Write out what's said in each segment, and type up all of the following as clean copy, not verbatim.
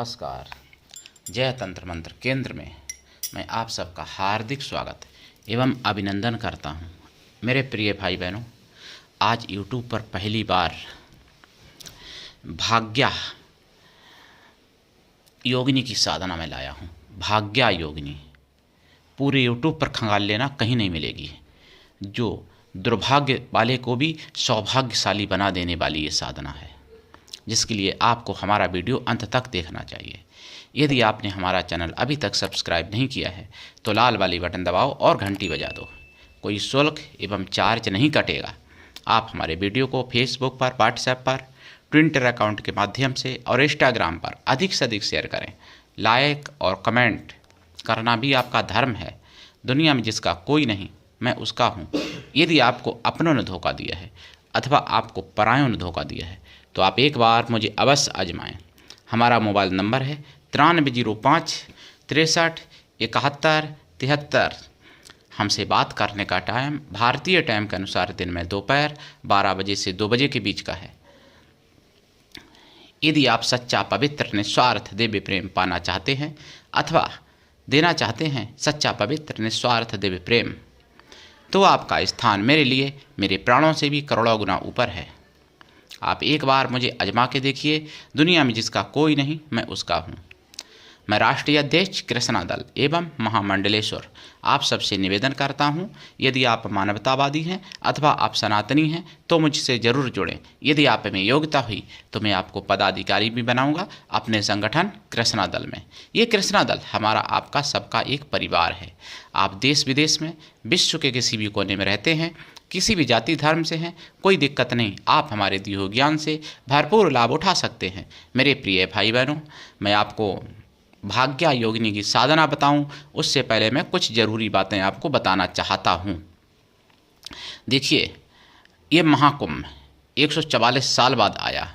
नमस्कार। जय तंत्र मंत्र केंद्र में मैं आप सबका हार्दिक स्वागत एवं अभिनंदन करता हूं। मेरे प्रिय भाई बहनों, आज YouTube पर पहली बार भाग्या योगिनी की साधना में लाया हूं। भाग्या योगिनी पूरे YouTube पर खंगाल लेना, कहीं नहीं मिलेगी। जो दुर्भाग्य वाले को भी सौभाग्यशाली बना देने वाली ये साधना है, जिसके लिए आपको हमारा वीडियो अंत तक देखना चाहिए। यदि आपने हमारा चैनल अभी तक सब्सक्राइब नहीं किया है तो लाल वाली बटन दबाओ और घंटी बजा दो। कोई शुल्क एवं चार्ज नहीं कटेगा। आप हमारे वीडियो को फेसबुक पर, व्हाट्सएप पर, ट्विटर अकाउंट के माध्यम से और इंस्टाग्राम पर अधिक से अधिक शेयर करें। लाइक और कमेंट करना भी आपका धर्म है। दुनिया में जिसका कोई नहीं, मैं उसका हूँ। यदि आपको अपनों ने धोखा दिया है अथवा आपको परायों ने धोखा दिया है तो आप एक बार मुझे अवश्य आजमाएं। हमारा मोबाइल नंबर है 9305 63 71 73। हमसे बात करने का टाइम भारतीय टाइम के अनुसार दिन में दोपहर 12 बजे से 2 बजे के बीच का है। यदि आप सच्चा, पवित्र, निस्वार्थ दिव्य प्रेम पाना चाहते हैं अथवा देना चाहते हैं सच्चा, पवित्र, निस्वार्थ दिव्य प्रेम, तो आपका स्थान मेरे लिए मेरे प्राणों से भी करोड़ों गुना ऊपर है। आप एक बार मुझे आजमा के देखिए। दुनिया में जिसका कोई नहीं, मैं उसका हूँ। मैं राष्ट्रीय अध्यक्ष कृष्णा दल एवं महामंडलेश्वर आप सबसे निवेदन करता हूँ, यदि आप मानवतावादी हैं अथवा आप सनातनी हैं तो मुझसे ज़रूर जुड़ें। यदि आप में योग्यता हुई तो मैं आपको पदाधिकारी भी बनाऊंगा अपने संगठन कृष्णा दल में। ये कृष्णा दल हमारा, आपका, सबका एक परिवार है। आप देश विदेश में, विश्व के किसी भी कोने में रहते हैं, किसी भी जाति धर्म से हैं, कोई दिक्कत नहीं। आप हमारे दिए हुए ज्ञान से भरपूर लाभ उठा सकते हैं। मेरे प्रिय भाई बहनों, मैं आपको भाग्या योगिनी की साधना बताऊं उससे पहले मैं कुछ ज़रूरी बातें आपको बताना चाहता हूं। देखिए, ये महाकुंभ 144 साल बाद आया,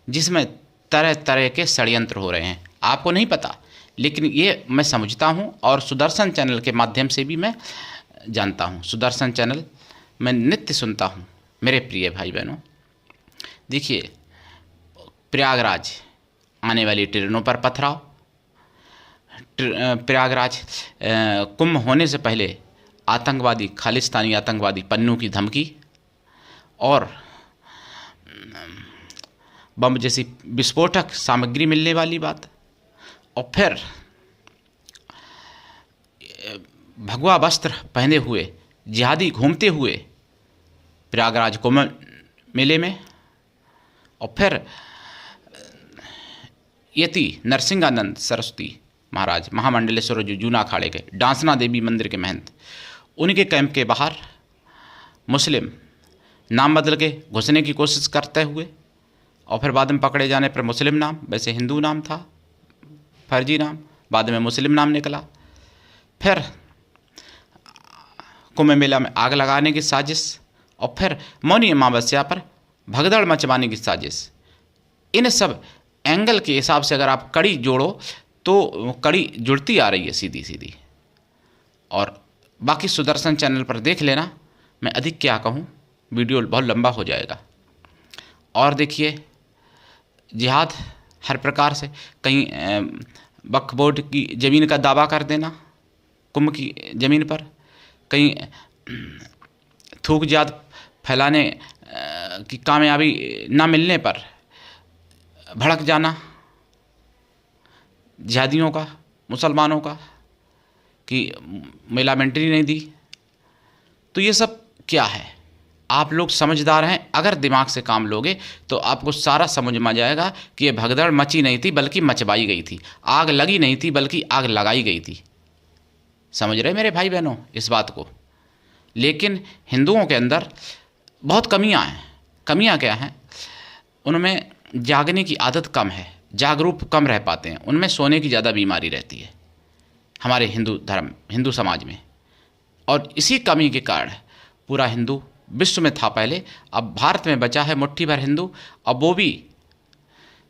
जिसमें तरह तरह के षड्यंत्र हो रहे हैं। आपको नहीं पता, लेकिन ये मैं समझता हूं और सुदर्शन चैनल के माध्यम से भी मैं जानता हूं। सुदर्शन चैनल मैं नित्य सुनता हूं। मेरे प्रिय भाई बहनों, देखिए, प्रयागराज आने वाली ट्रेनों पर पथराव, प्रयागराज कुंभ होने से पहले आतंकवादी, खालिस्तानी आतंकवादी पन्नू की धमकी और बम जैसी विस्फोटक सामग्री मिलने वाली बात, और फिर भगवा वस्त्र पहने हुए जिहादी घूमते हुए प्रयागराज कुंभ मेले में, और फिर यति नरसिंहानंद सरस्वती महाराज महामंडलेश्वर जो जूना अखाड़े के डांसना देवी मंदिर के महंत, उनके कैंप के बाहर मुस्लिम नाम बदल के घुसने की कोशिश करते हुए और फिर बाद में पकड़े जाने पर मुस्लिम नाम, वैसे हिंदू नाम था, फर्जी नाम, बाद में मुस्लिम नाम निकला। फिर कुंभ मेला में आग लगाने की साजिश, और फिर मौनी अमावस्या पर भगदड़ मचवाने की साजिश। इन सब एंगल के हिसाब से अगर आप कड़ी जोड़ो तो कड़ी जुड़ती आ रही है सीधी सीधी। और बाकी सुदर्शन चैनल पर देख लेना, मैं अधिक क्या कहूँ, वीडियो बहुत लंबा हो जाएगा। और देखिए, जिहाद हर प्रकार से, कहीं वक्फ बोर्ड की ज़मीन का दावा कर देना कुंभ की ज़मीन पर, कहीं थूक जात फैलाने की कामयाबी ना मिलने पर भड़क जाना जिहादियों का, मुसलमानों का, कि मेला में एंट्री नहीं दी। तो ये सब क्या है? आप लोग समझदार हैं, अगर दिमाग से काम लोगे तो आपको सारा समझ में आ जाएगा कि ये भगदड़ मची नहीं थी बल्कि मचवाई गई थी। आग लगी नहीं थी बल्कि आग लगाई गई थी। समझ रहे मेरे भाई बहनों इस बात को? लेकिन हिंदुओं के अंदर बहुत कमियां हैं। कमियां क्या हैं? उनमें जागने की आदत कम है, जागरूक कम रह पाते हैं, उनमें सोने की ज़्यादा बीमारी रहती है हमारे हिंदू समाज में। और इसी कमी के कारण पूरा हिंदू विश्व में था पहले, अब भारत में बचा है मुट्ठी भर हिंदू। अब वो भी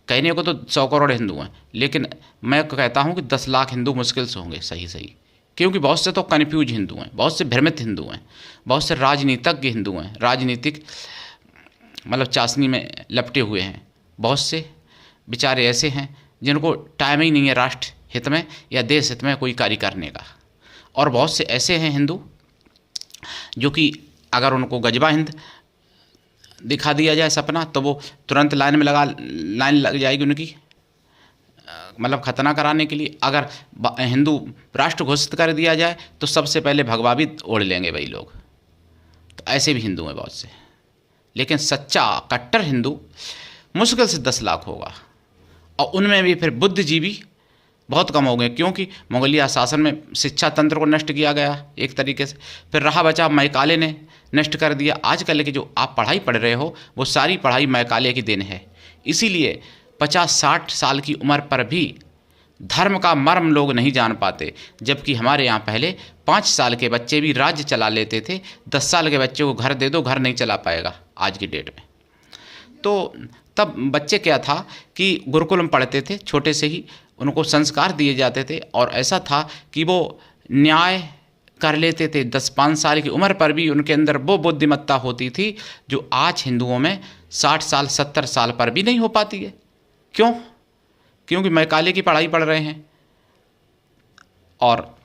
कहने को तो 100 करोड़ हिंदू हैं, लेकिन मैं कहता हूँ कि 10 लाख हिंदू मुश्किल से होंगे सही। क्योंकि बहुत से तो कन्फ्यूज हिंदू हैं, बहुत से भ्रमित हिंदू हैं, बहुत से राजनीतिज्ञ हिंदू हैं, राजनीतिक मतलब चाशनी में लपटे हुए हैं। बहुत से बेचारे ऐसे हैं जिनको टाइम ही नहीं है राष्ट्र हित में या देश हित में कोई कार्य करने का। और बहुत से ऐसे हैं हिंदू जो कि अगर उनको गजबा हिंद दिखा दिया जाए सपना तो वो तुरंत लाइन लग जाएगी उनकी, मतलब खतना कराने के लिए। अगर हिंदू राष्ट्र घोषित कर दिया जाए तो सबसे पहले भगवा भी ओढ़ लेंगे वही लोग। तो ऐसे भी हिंदू हैं बहुत से, लेकिन सच्चा कट्टर हिंदू मुश्किल से 10 लाख होगा, और उनमें भी फिर बुद्धिजीवी बहुत कम हो गए, क्योंकि मुगलिया शासन में शिक्षा तंत्र को नष्ट किया गया एक तरीके से। फिर रहा बचा मैकाले ने नष्ट कर दिया। आजकल की जो आप पढ़ाई पढ़ रहे हो वो सारी पढ़ाई मैकाले की देन है। इसीलिए 50-60 साल की उम्र पर भी धर्म का मर्म लोग नहीं जान पाते, जबकि हमारे यहाँ पहले 5 साल के बच्चे भी राज्य चला लेते थे। 10 साल के बच्चे को घर दे दो, घर नहीं चला पाएगा आज की डेट में। तो तब बच्चे क्या था कि गुरुकुल में पढ़ते थे, छोटे से ही उनको संस्कार दिए जाते थे, और ऐसा था कि वो न्याय कर लेते थे। 10-5 साल की उम्र पर भी उनके अंदर वो बुद्धिमत्ता होती थी जो आज हिंदुओं में 60 साल 70 साल पर भी नहीं हो पाती है। क्यों? क्योंकि मैकाले की पढ़ाई पढ़ रहे हैं और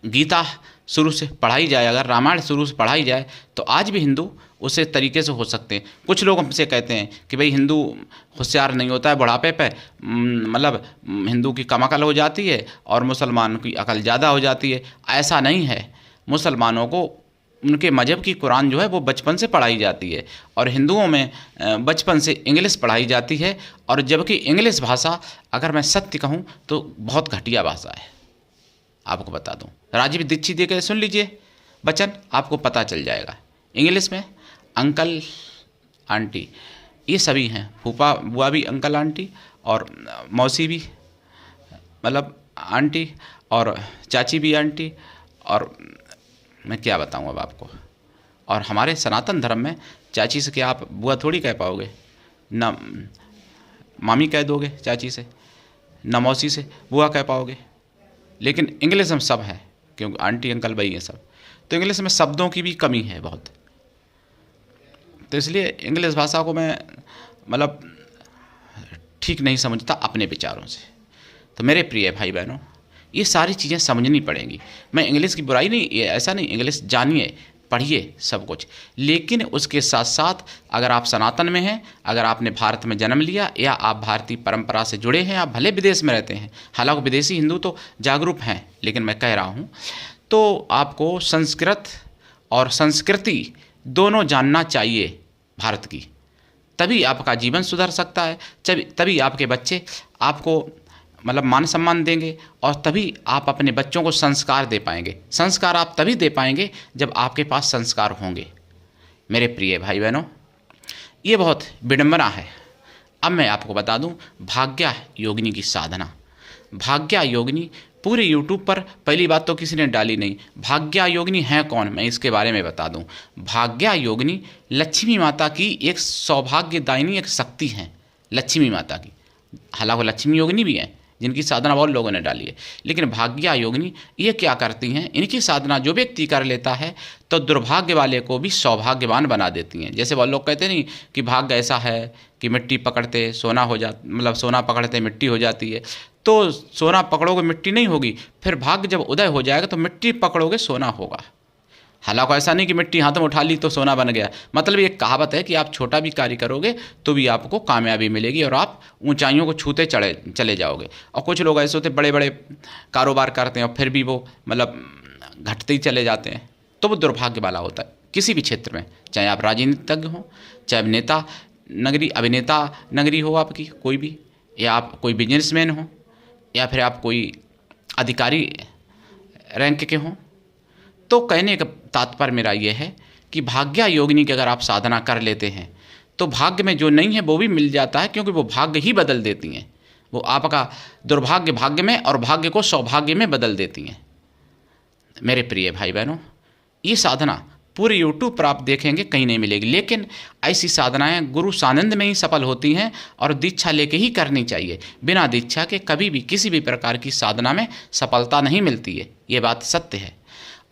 गीता शुरू से पढ़ाई जाए, अगर रामायण शुरू से पढ़ाई जाए तो आज भी हिंदू उसे तरीके से हो सकते हैं। कुछ लोग हमसे कहते हैं कि भाई हिंदू होशियार नहीं होता है, बुढ़ापे पे मतलब हिंदू की कम अकल हो जाती है और मुसलमान की अकल ज़्यादा हो जाती है। ऐसा नहीं है। मुसलमानों को उनके मज़हब की कुरान जो है वो बचपन से पढ़ाई जाती है, और हिंदुओं में बचपन से इंग्लिश पढ़ाई जाती है। और जबकि इंग्लिश भाषा, अगर मैं सत्य कहूँ तो बहुत घटिया भाषा है। आपको बता दूँ, राजीव दीक्षित के सुन लीजिए वचन, आपको पता चल जाएगा। इंग्लिश में अंकल आंटी ये सभी हैं, फूफा बुआ भी अंकल आंटी, और मौसी भी मतलब आंटी, और चाची भी आंटी, और मैं क्या बताऊँ अब आपको। और हमारे सनातन धर्म में चाची से क्या आप बुआ थोड़ी कह पाओगे, ना मामी कह दोगे चाची से, ना मौसी से बुआ कह पाओगे। लेकिन इंग्लिश में सब है, क्योंकि आंटी अंकल भाई हैं सब। तो इंग्लिश में शब्दों की भी कमी है बहुत, तो इसलिए इंग्लिश भाषा को मैं मतलब ठीक नहीं समझता अपने विचारों से। तो मेरे प्रिय भाई बहनों, ये सारी चीज़ें समझनी पड़ेंगी। मैं इंग्लिश की बुराई नहीं, ये ऐसा नहीं, इंग्लिश जानिए, पढ़िए सब कुछ, लेकिन उसके साथ साथ अगर आप सनातन में हैं, अगर आपने भारत में जन्म लिया या आप भारतीय परंपरा से जुड़े हैं, आप भले विदेश में रहते हैं, हालांकि विदेशी हिंदू तो जागरूक हैं, लेकिन मैं कह रहा हूँ तो आपको संस्कृत और संस्कृति दोनों जानना चाहिए भारत की। तभी आपका जीवन सुधर सकता है, तभी आपके बच्चे आपको मतलब मान सम्मान देंगे, और तभी आप अपने बच्चों को संस्कार दे पाएंगे। संस्कार आप तभी दे पाएंगे जब आपके पास संस्कार होंगे। मेरे प्रिय भाई बहनों, ये बहुत विडंबना है। अब मैं आपको बता दूं भाग्या योगिनी की साधना। भाग्या योगिनी पूरे यूट्यूब पर पहली बात तो किसी ने डाली नहीं। भाग्या योगिनी है कौन, मैं इसके बारे में बता दूं। भाग्या योगिनी लक्ष्मी माता की एक सौभाग्यदायिनी एक शक्ति है, लक्ष्मी माता की। हालांकि लक्ष्मी योगिनी भी हैं जिनकी साधना बहुत लोगों ने डाली है, लेकिन भाग्या योगिनी ये क्या करती हैं, इनकी साधना जो व्यक्ति कर लेता है तो दुर्भाग्य वाले को भी सौभाग्यवान बना देती हैं। जैसे बहुत लोग कहते नहीं कि भाग्य ऐसा है कि मिट्टी पकड़ते सोना हो जा, मतलब सोना पकड़ते मिट्टी हो जाती है। तो सोना पकड़ोगे मिट्टी नहीं होगी, फिर भाग्य जब उदय हो जाएगा तो मिट्टी पकड़ोगे सोना होगा। हालांकि ऐसा नहीं कि मिट्टी हाथ में उठा ली तो सोना बन गया। मतलब एक कहावत है कि आप छोटा भी कार्य करोगे तो भी आपको कामयाबी मिलेगी और आप ऊंचाइयों को छूते चले जाओगे। और कुछ लोग ऐसे होते बड़े बड़े कारोबार करते हैं और फिर भी वो मतलब घटते ही चले जाते हैं, तो वो दुर्भाग्य वाला होता है किसी भी क्षेत्र में। चाहे आप राजनीतिज्ञ हो, चाहे नेता नगरी अभिनेता नगरी हो आपकी कोई भी, या आप कोई बिजनेसमैन हो, या फिर आप कोई अधिकारी रैंक के हों। तो कहने का तात्पर्य मेरा ये है कि भाग्या योगिनी की अगर आप साधना कर लेते हैं तो भाग्य में जो नहीं है वो भी मिल जाता है, क्योंकि वो भाग्य ही बदल देती हैं। वो आपका दुर्भाग्य भाग्य में और भाग्य को सौभाग्य में बदल देती हैं। मेरे प्रिय भाई बहनों, ये साधना पूरे यूट्यूब पर आप देखेंगे कहीं नहीं मिलेगी, लेकिन ऐसी साधनाएं गुरु सानिध्य में ही सफल होती हैं और दीक्षा लेके ही करनी चाहिए। बिना दीक्षा के कभी भी किसी भी प्रकार की साधना में सफलता नहीं मिलती है, ये बात सत्य है।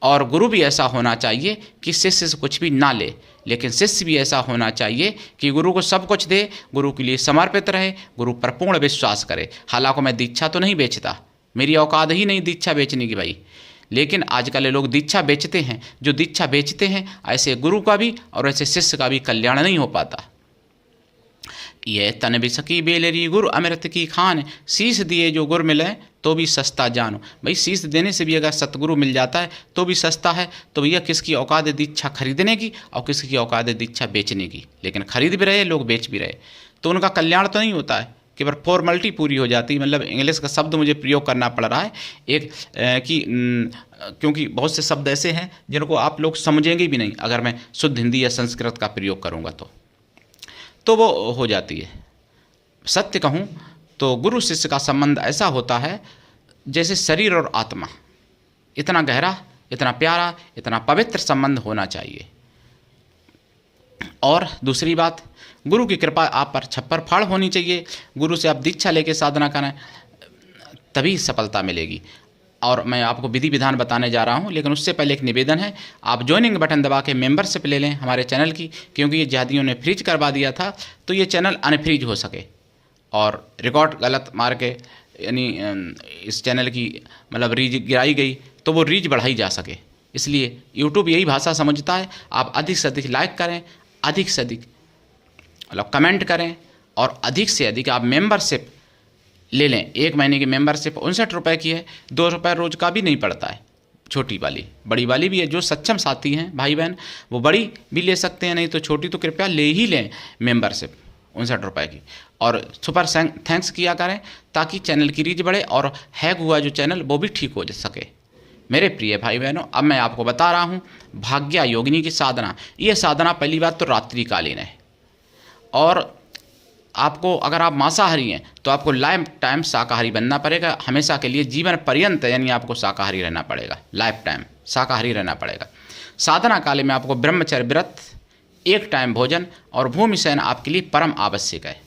और गुरु भी ऐसा होना चाहिए कि शिष्य से कुछ भी ना ले, लेकिन शिष्य भी ऐसा होना चाहिए कि गुरु को सब कुछ दे, गुरु के लिए समर्पित रहे, गुरु पर पूर्ण विश्वास करे। हालांकि मैं दीक्षा तो नहीं बेचता, मेरी औकात ही नहीं दीक्षा बेचने की भाई, लेकिन आजकल लोग दीक्षा बेचते हैं। जो दीक्षा बेचते हैं ऐसे गुरु का भी और ऐसे शिष्य का भी कल्याण नहीं हो पाता। ये तन बिसकी बेलरी गुरु अमृत की खान, शीश दिए जो गुरु मिले तो भी सस्ता जानो। भाई शीश देने से भी अगर सतगुरु मिल जाता है तो भी सस्ता है। तो भैया किसकी औकात है दीक्षा खरीदने की और किसकी औकात है दीक्षा बेचने की। लेकिन खरीद भी रहे लोग, बेच भी रहे, तो उनका कल्याण तो नहीं होता है, केवल फॉर्मेलिटी पूरी हो जाती है। मतलब इंग्लिश का शब्द मुझे प्रयोग करना पड़ रहा है एक क्योंकि बहुत से शब्द ऐसे हैं जिनको आप लोग समझेंगे भी नहीं अगर मैं शुद्ध हिंदी या संस्कृत का प्रयोग करूँगा तो वो हो जाती है। सत्य कहूँ तो गुरु शिष्य का संबंध ऐसा होता है जैसे शरीर और आत्मा, इतना गहरा, इतना प्यारा, इतना पवित्र संबंध होना चाहिए। और दूसरी बात, गुरु की कृपा आप पर छप्पर फाड़ होनी चाहिए। गुरु से आप दीक्षा लेके साधना करें तभी सफलता मिलेगी। और मैं आपको विधि विधान बताने जा रहा हूं, लेकिन उससे पहले एक निवेदन है, आप ज्वाइनिंग बटन दबा के मेंबरशिप ले लें हमारे चैनल की, क्योंकि ये जिहादियों ने फ्रीज करवा दिया था तो ये चैनल अनफ्रीज हो सके। और रिकॉर्ड गलत मार के यानी इस चैनल की मतलब रीच गिराई गई तो वो रीच बढ़ाई जा सके, इसलिए यूट्यूब यही भाषा समझता है। आप अधिक से अधिक लाइक करें, अधिक से अधिक मतलब कमेंट करें और अधिक से अधिक आप मेंबरशिप ले लें। 1 महीने की मेंबरशिप 59 रुपये की है, 2 रुपये रोज़ का भी नहीं पड़ता है। छोटी वाली, बड़ी वाली भी है। जो सक्षम साथी हैं भाई बहन वो बड़ी भी ले सकते हैं, नहीं तो छोटी तो कृपया ले ही लें मेंबरशिप 59 रुपये की। और सुपर थैंक्स किया करें ताकि चैनल की रीच बढ़े और हैक हुआ जो चैनल वो भी ठीक हो सके। मेरे प्रिय भाई बहनों, अब मैं आपको बता रहा हूँ भाग्या योगिनी की साधना। ये साधना पहली बात तो रात्रिकालीन है, और आपको अगर आप मांसाहारी हैं तो आपको लाइफ टाइम शाकाहारी बनना पड़ेगा, हमेशा के लिए जीवन पर्यंत, यानी आपको शाकाहारी रहना पड़ेगा, लाइफ टाइम शाकाहारी रहना पड़ेगा। साधना काल में आपको ब्रह्मचर्य व्रत, 1 टाइम भोजन और भूमि शयन आपके लिए परम आवश्यक है।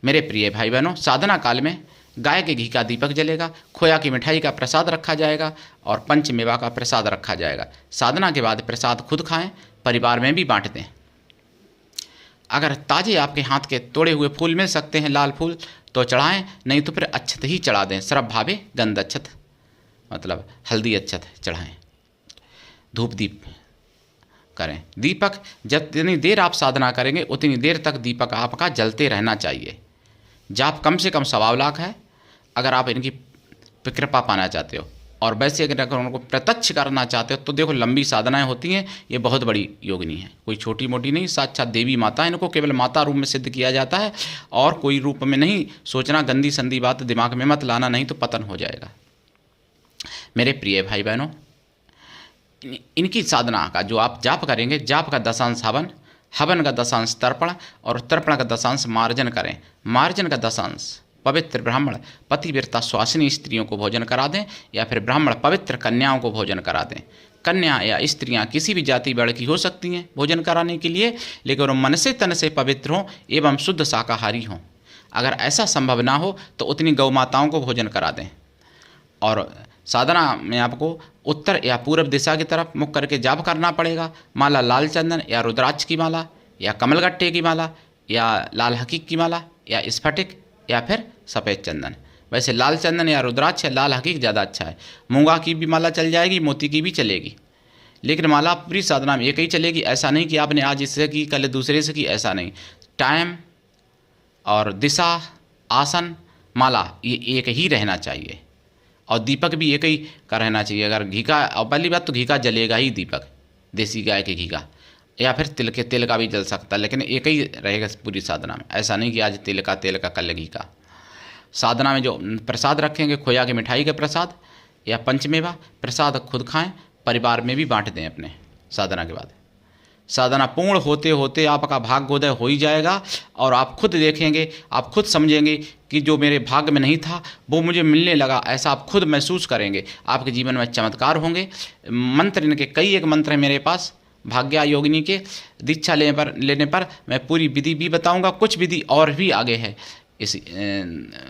मेरे प्रिय भाई बहनों, साधना काल में गाय के घी का दीपक जलेगा, खोया की मिठाई का प्रसाद रखा जाएगा और पंचमेवा का प्रसाद रखा जाएगा। साधना के बाद प्रसाद खुद खाएं, परिवार में भी बांट दें। अगर ताजे आपके हाथ के तोड़े हुए फूल मिल सकते हैं, लाल फूल, तो चढ़ाएं, नहीं तो फिर अक्षत ही चढ़ा दें। सरब भावे गंध अक्षत, मतलब हल्दी अक्षत चढ़ाएं। धूप दीप करें। दीपक जितनी देर आप साधना करेंगे उतनी देर तक दीपक आपका जलते रहना चाहिए। जाप कम से कम 1.25 लाख है अगर आप इनकी कृपा पाना चाहते हो। और वैसे अगर उनको प्रत्यक्ष करना चाहते हो तो देखो लंबी साधनाएं होती हैं, ये बहुत बड़ी योगिनी है, कोई छोटी मोटी नहीं, साक्षात देवी माता। इनको केवल माता रूप में सिद्ध किया जाता है और कोई रूप में नहीं। सोचना गंदी संदी बात दिमाग में मत लाना, नहीं तो पतन हो जाएगा। मेरे प्रिय भाई बहनों, इनकी साधना का जो आप जाप करेंगे, जाप का 10 हवन, हवन का 10 तर्पण और तर्पण का 10 मार्जन करें। मार्जन का 10 पवित्र ब्राह्मण पतिव्रता स्वासिनी स्त्रियों को भोजन करा दें, या फिर ब्राह्मण पवित्र कन्याओं को भोजन करा दें। कन्या या स्त्रियां किसी भी जाति वर्ग की हो सकती हैं भोजन कराने के लिए, लेकिन वो मन से तन से पवित्र हों एवं शुद्ध शाकाहारी हों। अगर ऐसा संभव ना हो तो उतनी गौ माताओं को भोजन करा दें। और साधना में आपको उत्तर या पूर्व दिशा की तरफ मुख करके जाप करना पड़ेगा। माला लाल चंदन या रुद्राक्ष की माला या कमलगट्टे की माला या लाल हकीक की माला या स्फटिक या फिर सफ़ेद चंदन। वैसे लाल चंदन या रुद्राक्ष या लाल हकीक ज़्यादा अच्छा है। मूंगा की भी माला चल जाएगी, मोती की भी चलेगी, लेकिन माला पूरी साधना में एक ही चलेगी। ऐसा नहीं कि आपने आज इससे की कल दूसरे से की, ऐसा नहीं। टाइम और दिशा, आसन, माला ये एक ही रहना चाहिए और दीपक भी एक ही का रहना चाहिए। अगर घी का, और पहली बात तो घी का जलेगा ही दीपक, देसी गाय के घी का, या फिर तिल के तेल का भी जल सकता है, लेकिन एक ही रहेगा पूरी साधना में। ऐसा नहीं कि आज तिल का, तेल का, कल घी का। साधना में जो प्रसाद रखेंगे, खोया की मिठाई का प्रसाद या पंचमेवा प्रसाद खुद खाएं, परिवार में भी बांट दें अपने। साधना के बाद साधना पूर्ण होते होते आपका भाग्योदय हो ही जाएगा और आप खुद देखेंगे, आप खुद समझेंगे कि जो मेरे भाग्य में नहीं था वो मुझे मिलने लगा। ऐसा आप खुद महसूस करेंगे, आपके जीवन में चमत्कार होंगे। मंत्र इनके कई एक मंत्र हैं मेरे पास, भाग्या योगिनी के दीक्षा लेने पर मैं पूरी विधि भी बताऊंगा। कुछ विधि और भी आगे है इस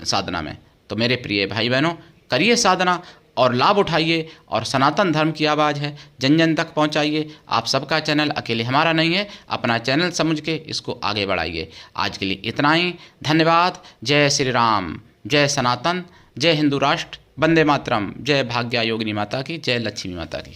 साधना में। तो मेरे प्रिय भाई बहनों, करिए साधना और लाभ उठाइए और सनातन धर्म की आवाज़ है, जन जन तक पहुंचाइए। आप सबका चैनल अकेले हमारा नहीं है, अपना चैनल समझ के इसको आगे बढ़ाइए। आज के लिए इतना ही, धन्यवाद। जय श्री राम, जय सनातन, जय हिंदू राष्ट्र, वंदे मातरम, जय भाग्या योगिनी माता की, जय लक्ष्मी माता की।